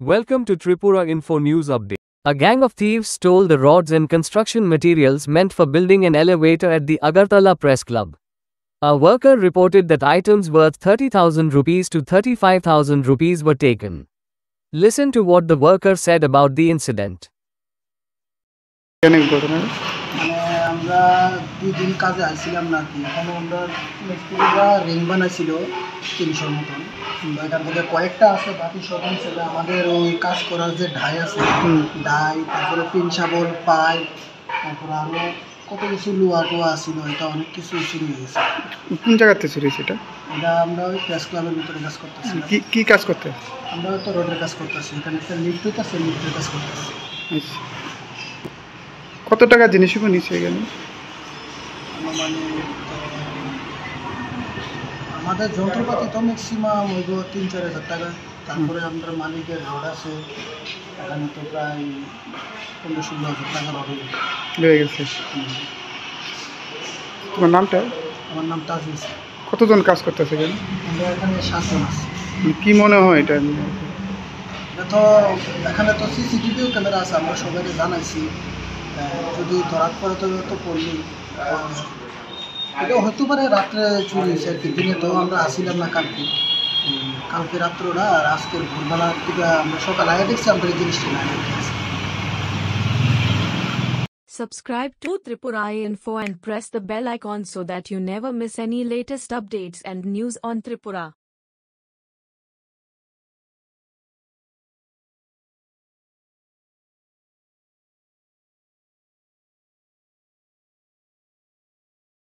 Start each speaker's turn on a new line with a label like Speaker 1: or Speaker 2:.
Speaker 1: Welcome to Tripura Info News Update. A gang of thieves stole the rods and construction materials meant for building an elevator at the Agartala Press Club. A worker reported that items worth 30,000 rupees to 35,000 rupees were taken. Listen to what the worker said about the incident.
Speaker 2: আমরা দুই দিন কাজে আইছিলাম নাকি এখানে আমরা মিস্ত্রিরা ring বানাইছিল 300 মতন এখান থেকে কয়েকটা আছে বাকি সব ছিল আমাদের ওই কাজ করার যে ঢাই আছে ঢাই তারপরে পিন শাবল পাইপ তারপরে আরও কত কিছু লোহা টোয়া ছিল এটা অনেক কিছু চুরি হয়েছে।
Speaker 3: কোন জায়গাতে চুরি সেটা?
Speaker 2: এটা আমরা ওই প্রেস ক্লাবের ভিতরে কাজ করতেছি।
Speaker 3: কি কাজ করতে?
Speaker 2: আমরা তো রোডের কাজ করতেছি, এখানে একটা লিফট আছে, লিফটের কাজ করতেছি।
Speaker 3: আচ্ছা, কত টাকা জিনিসগুলো নিচ্ছে এখানে?
Speaker 2: মানে আমাদের যন্ত্রপাতি তো ম্যাক্সিমাম হইব 3-4 হাজার টাকা। তারপরে আমাদের মালিকের রোড আছে, এখানে তো প্রায় 15-16 হাজার টাকা হবে
Speaker 3: লেগে গেছে। তোমার নামটা?
Speaker 2: আমার নাম তাজমিস।
Speaker 3: কতজন কাজ করতেছে এখানে?
Speaker 2: আমরা এখানে 7 জন আছি।
Speaker 3: কি মনে হয় এটা?
Speaker 2: এটা তো এখানে তো সিসিটিভিও ক্যামেরা আছে, আমরা সবাইকে জানাইছি, যদি ধরার পরে তো পড়লি এটা হতে পারে রাত্রে চুরি হয়েছে আর কি। দিনে তো আমরা আসিলাম না কালকে রাত্রটা, আর আজকের ভোরবেলার দিকে আমরা সকাল আগে দেখছি আমরা এই জিনিসটা না দেখছি।
Speaker 4: Subscribe to Tripura Info and press the bell icon so that you never miss any latest updates and news on Tripura.